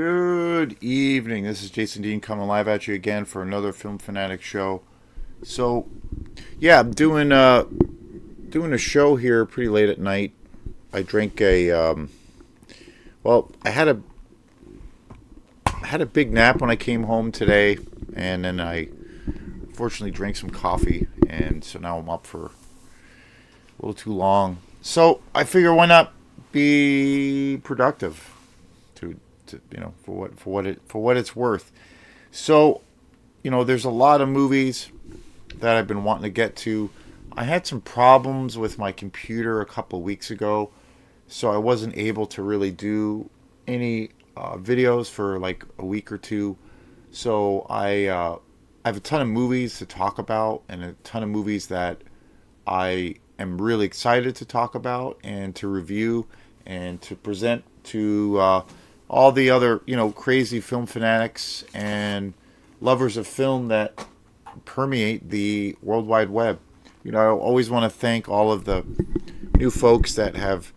Good evening. This is Jason Dean coming live at you again for another Film Fanatic show. So, yeah, I'm doing a show here pretty late at night. I drank I had a big nap when I came home today, and then I fortunately drank some coffee, and so now I'm up for a little too long. So I figure why not be productive to for what it's worth. So, there's a lot of movies that I've been wanting to get to. I had some problems with my computer a couple weeks ago, so I wasn't able to really do any videos for like a week or two. So I have a ton of movies to talk about and a ton of movies that I am really excited to talk about and to review and to present to all the other crazy film fanatics and lovers of film that permeate the World Wide Web. I always want to thank all of the new folks that have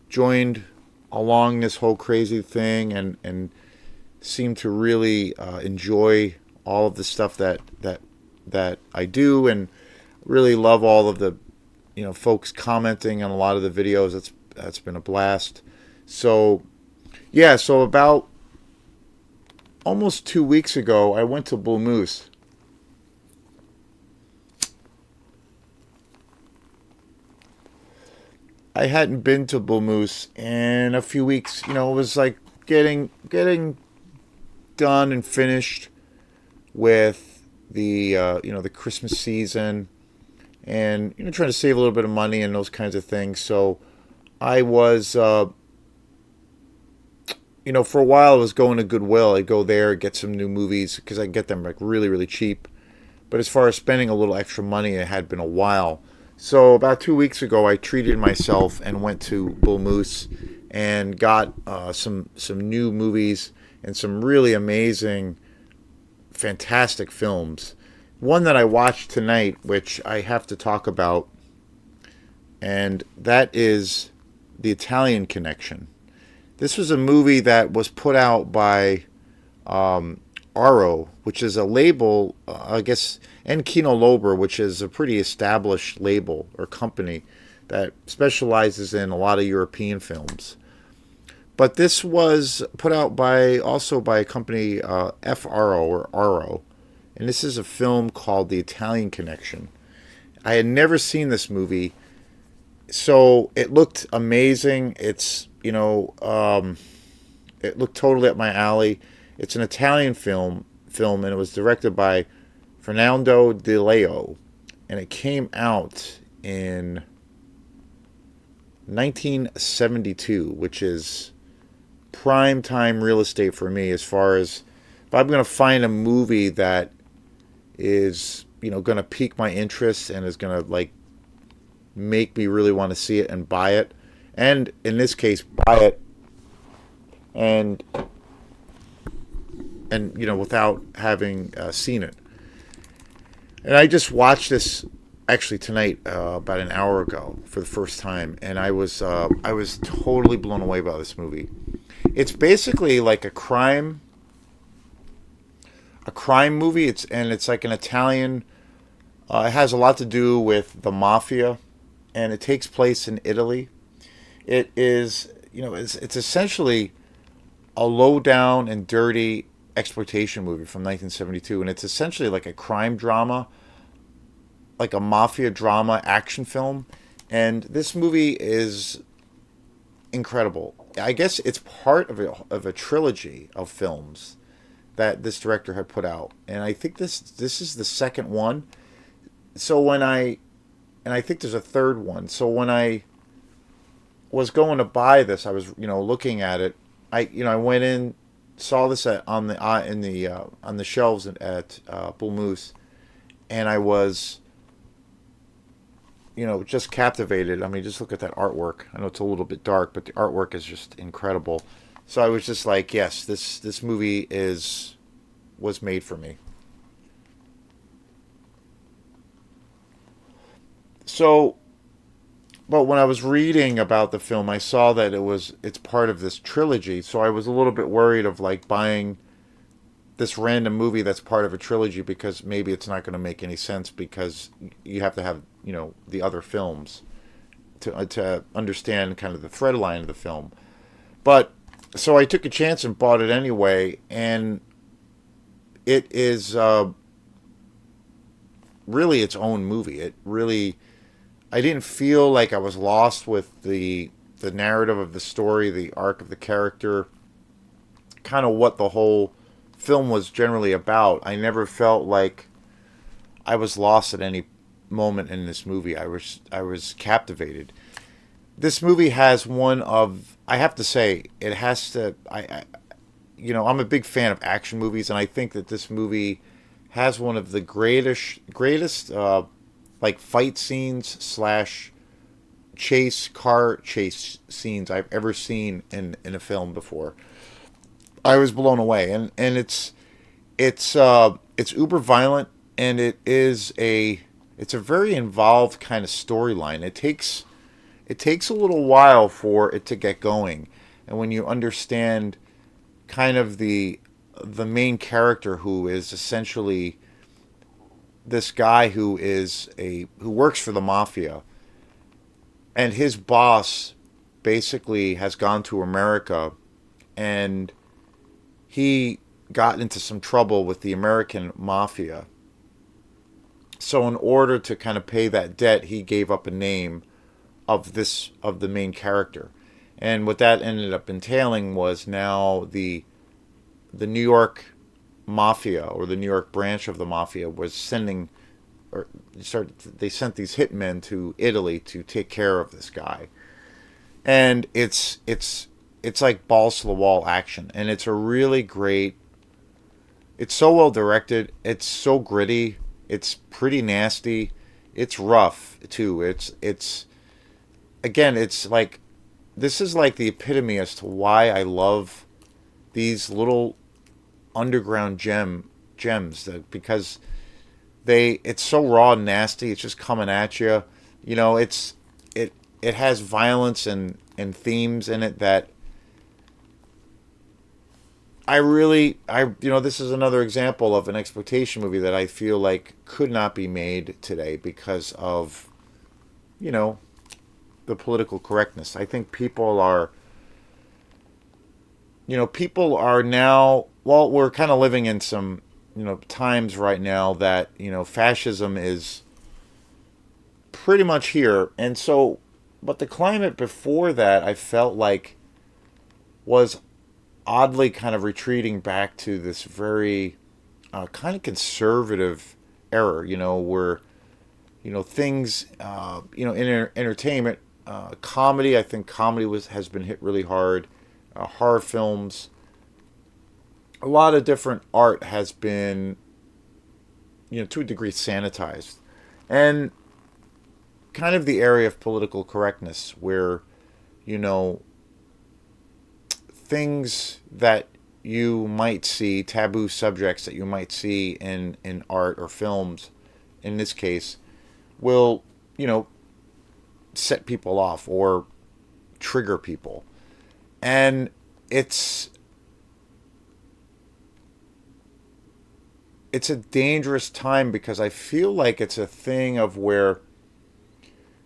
joined along this whole crazy thing and seem to really enjoy all of the stuff that I do, and really love all of the folks commenting on a lot of the videos. That's been a blast. So yeah, so about almost 2 weeks ago, I went to Bull Moose. I hadn't been to Bull Moose in a few weeks. It was like getting done and finished with the Christmas season, and trying to save a little bit of money and those kinds of things. So I was for a while I was going to Goodwill. I'd go there, get some new movies because I get them like really, really cheap. But as far as spending a little extra money, it had been a while. So about 2 weeks ago, I treated myself and went to Bull Moose and got some new movies and some really amazing, fantastic films. One that I watched tonight, which I have to talk about, and that is The Italian Connection. This was a movie that was put out by Arrow, which is a label, I guess, and Kino Lorber, which is a pretty established label or company that specializes in a lot of European films. But this was put out by a company, FRO or Arrow, and this is a film called The Italian Connection. I had never seen this movie, so it looked amazing. It looked totally up my alley. It's an Italian film, and it was directed by Fernando Di Leo, and it came out in 1972, which is prime time real estate for me as far as if I'm going to find a movie that is going to pique my interest and is going to like make me really want to see it and buy it, and in this case buy it and without having seen it. And I just watched this actually tonight, about an hour ago, for the first time, and I was totally blown away by this movie. It's basically like a crime movie. It's like an Italian. It has a lot to do with the mafia, and it takes place in Italy. It is it's essentially a low down and dirty exploitation movie from 1972, and it's essentially like a crime drama, like a mafia drama action film. And this movie is incredible. I guess it's part of a trilogy of films that this director had put out, and I think this is the second one. So and I think there's a third one. So when I was going to buy this, I was looking at it. I went in, saw this on the shelves at Bull Moose, and I was just captivated. I mean, just look at that artwork. I know it's a little bit dark, but the artwork is just incredible. So I was just like, yes, this movie was made for me. So but when I was reading about the film, I saw that it's part of this trilogy. So I was a little bit worried of like buying this random movie that's part of a trilogy because maybe it's not going to make any sense because you have to have, the other films to understand kind of the thread line of the film. But so I took a chance and bought it anyway, and it is really its own movie. It really, I didn't feel like I was lost with the narrative of the story, the arc of the character, kind of what the whole film was generally about. I never felt like I was lost at any moment in this movie. I was captivated. This movie has one of, I have to say, it has to. I'm a big fan of action movies, and I think that this movie has one of the greatest like fight scenes slash car chase scenes I've ever seen in a film before. I was blown away, and it's uber violent, and it's a very involved kind of storyline. It takes a little while for it to get going, and when you understand kind of the main character, who is essentially this guy who works for the mafia, and his boss basically has gone to America, and he got into some trouble with the American mafia. So in order to kind of pay that debt, he gave up a name of the main character. And what that ended up entailing was now the New York mafia, or the New York branch of the mafia, was sending, they sent these hitmen to Italy to take care of this guy. And it's like balls to the wall action, and it's a really great. It's so well directed. It's so gritty. It's pretty nasty. It's rough too. It's again. It's like, this is like the epitome as to why I love these little underground gems, because it's so raw and nasty. It's just coming at you. It has violence and themes in it that this is another example of an exploitation movie that I feel like could not be made today because of, the political correctness. I think people are now, well, we're kind of living in some, times right now that, fascism is pretty much here. And so, but the climate before that, I felt like, was oddly kind of retreating back to this very kind of conservative era, where, things, in entertainment, comedy. I think comedy has been hit really hard. Horror films, a lot of different art has been, to a degree, sanitized, and kind of the area of political correctness, where, things that you might see, taboo subjects that you might see in art or films, in this case, will, set people off or trigger people. And it's a dangerous time, because I feel like it's a thing of where,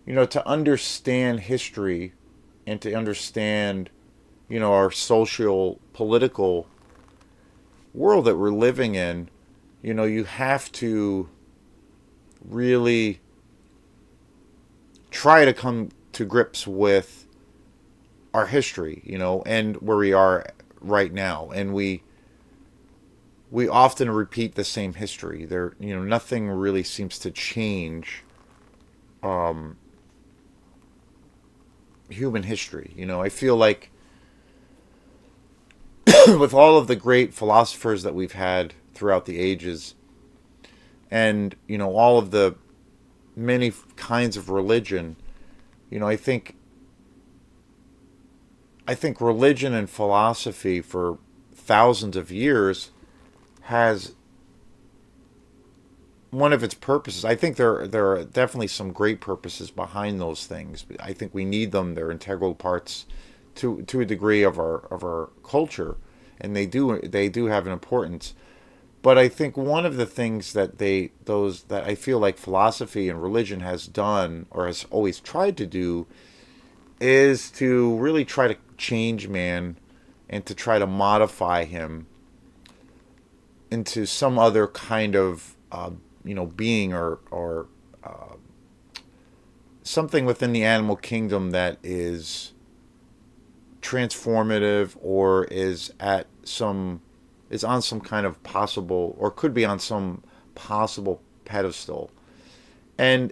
to understand history and to understand, our social political world that we're living in, you have to really try to come to grips with our history, and where we are right now. And we often repeat the same history. There, nothing really seems to change human history. I feel like with all of the great philosophers that we've had throughout the ages, and, all of the many kinds of religion, I think religion and philosophy for thousands of years has one of its purposes. I think there are definitely some great purposes behind those things. I think we need them. They're integral parts to a degree of our culture, and they do have an importance. But I think one of the things that those that I feel like philosophy and religion has done or has always tried to do is to really try to change man and to try to modify him into some other kind of being or something within the animal kingdom that is transformative or is on some kind of possible or could be on some possible pedestal. And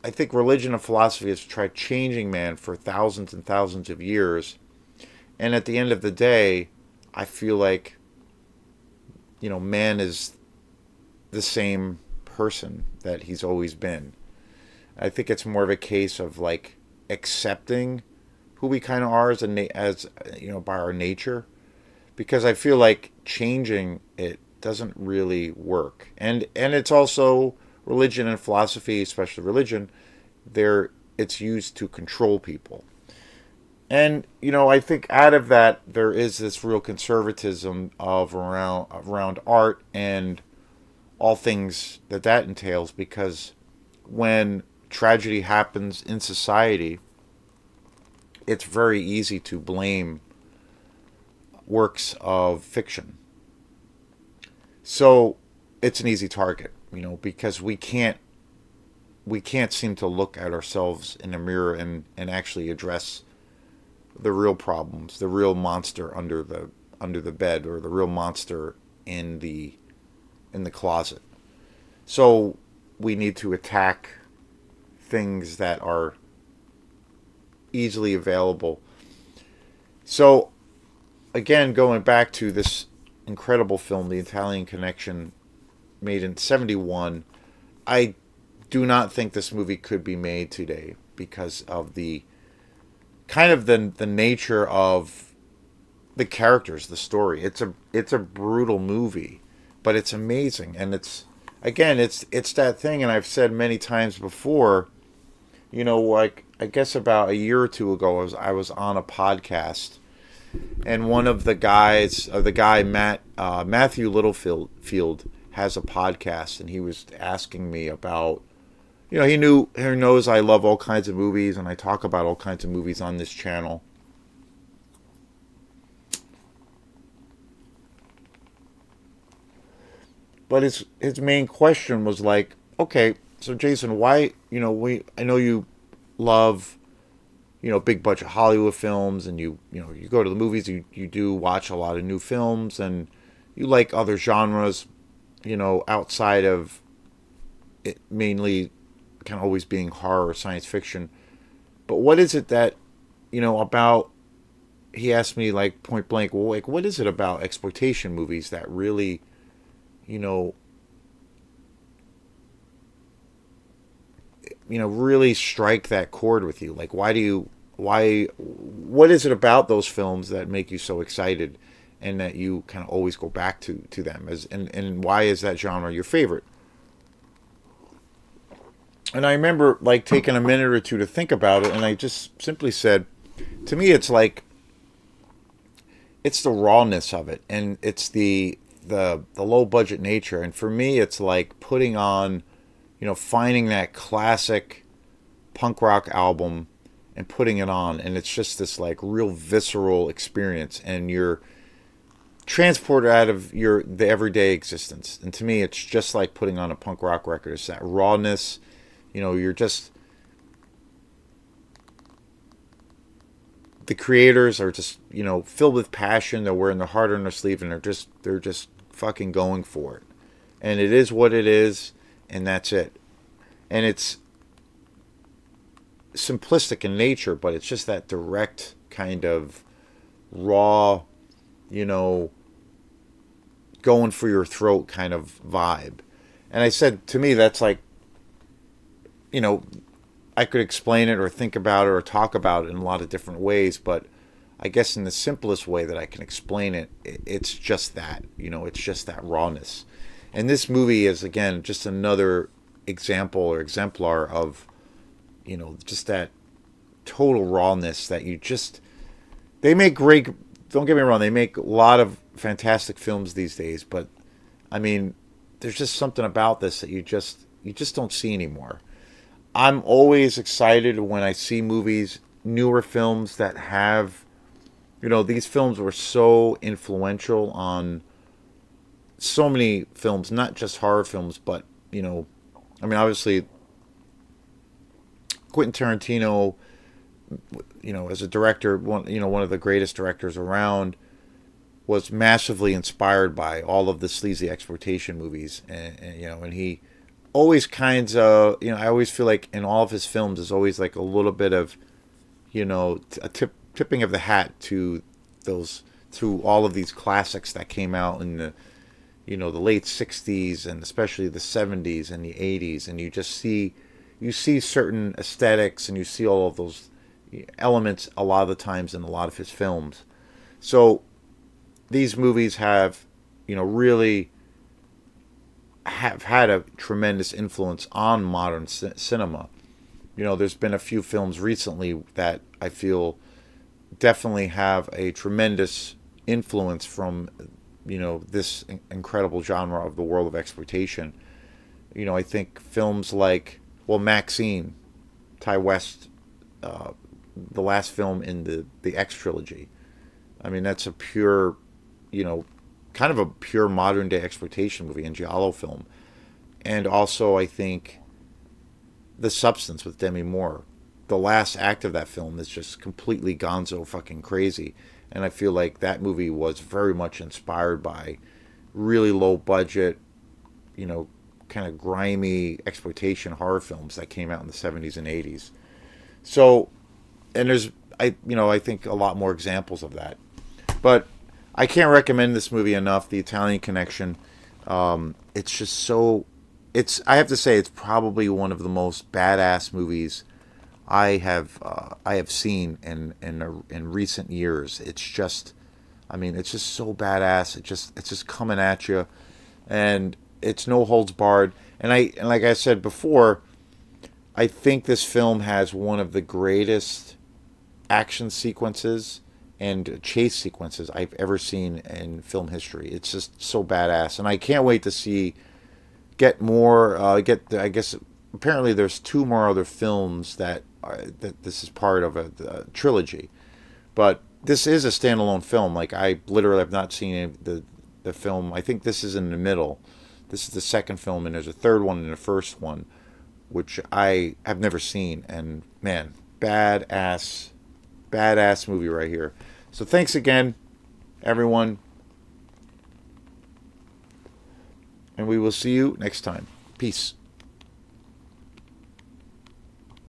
I think religion and philosophy has tried changing man for thousands and thousands of years. And at the end of the day, I feel like, man is the same person that he's always been. I think it's more of a case of like accepting who we kind of are as by our nature, because I feel like changing it doesn't really work. And it's also religion and philosophy, especially religion, there it's used to control people. And I think out of that there is this real conservatism of around art and all things that entails, because when tragedy happens in society, it's very easy to blame works of fiction. So it's an easy target, because we can't seem to look at ourselves in a mirror and actually address the real problems, the real monster under the bed, or the real monster in the closet. So we need to attack things that are easily available. So again, going back to this incredible film, The Italian Connection, made in 1971, I do not think this movie could be made today because of the kind of the nature of the characters, the story. It's a brutal movie, but it's amazing, and it's that thing. And I've said many times before, like I guess about a year or two ago, I was on a podcast, and one of the guys, the guy Matthew Littlefield has a podcast, and he was asking me about, he knows I love all kinds of movies, and I talk about all kinds of movies on this channel. But his main question was like, okay, so Jason, why, I know you love, big budget Hollywood films, and you go to the movies, you do watch a lot of new films, and you like other genres, outside of it mainly kind of always being horror or science fiction. But what is it that, about, he asked me like point blank, well, like, what is it about exploitation movies that really, you know, really strike that chord with you? Like, what is it about those films that make you so excited and that you kind of always go back to them, and why is that genre your favorite? And I remember like taking a minute or two to think about it, and I just simply said, to me, it's like, it's the rawness of it, and it's the low budget nature. And for me, it's like putting on, finding that classic punk rock album and putting it on, and it's just this like real visceral experience, and you're transported out of the everyday existence. And to me, it's just like putting on a punk rock record. It's that rawness. You're just, the creators are just, filled with passion. They're wearing their heart on their sleeve, and they're just fucking going for it. And it is what it is, and that's it. And it's simplistic in nature, but it's just that direct kind of raw, going for your throat kind of vibe. And I said, to me, that's like, I could explain it or think about it or talk about it in a lot of different ways, but I guess in the simplest way that I can explain it, it's just that, it's just that rawness. And this movie is, again, just another example or exemplar of, just that total rawness that you just. They make great. Don't get me wrong. They make a lot of fantastic films these days, but I mean, there's just something about this that you just don't see anymore. I'm always excited when I see movies, newer films that have, these films were so influential on so many films, not just horror films, but, I mean, obviously, Quentin Tarantino, as a director, one of the greatest directors around, was massively inspired by all of the sleazy exploitation movies, and he always kinds of, I always feel like in all of his films is always like a little bit of, a tipping of the hat to those, to all of these classics that came out in the, the late 60s and especially the 70s and the 80s, and you see certain aesthetics and you see all of those elements a lot of the times in a lot of his films. So these movies have, really have had a tremendous influence on modern cinema. There's been a few films recently that I feel definitely have a tremendous influence from, this incredible genre of the world of exploitation. I think films like, well, Maxine, Ty West, the last film in the X trilogy. I mean, that's a pure, kind of a pure modern day exploitation movie and giallo film. And also, I think The Substance with Demi Moore. The last act of that film is just completely gonzo fucking crazy. And I feel like that movie was very much inspired by really low budget, kind of grimy exploitation horror films that came out in the 70s and 80s. So, and there's, I think a lot more examples of that. But I can't recommend this movie enough, The Italian Connection. It's just so, I have to say, it's probably one of the most badass movies I have seen in recent years. It's just, I mean, it's just so badass. It's just coming at you, and it's no holds barred. And like I said before, I think this film has one of the greatest action sequences and chase sequences I've ever seen in film history. It's just so badass, and I can't wait to see get more. I guess apparently there's two more other films that this is part of a trilogy, but this is a standalone film. Like, I literally have not seen the film. I think this is in the middle. This is the second film, and there's a third one and a first one, which I have never seen. And man, badass movie right here. So thanks again, everyone, and we will see you next time. Peace.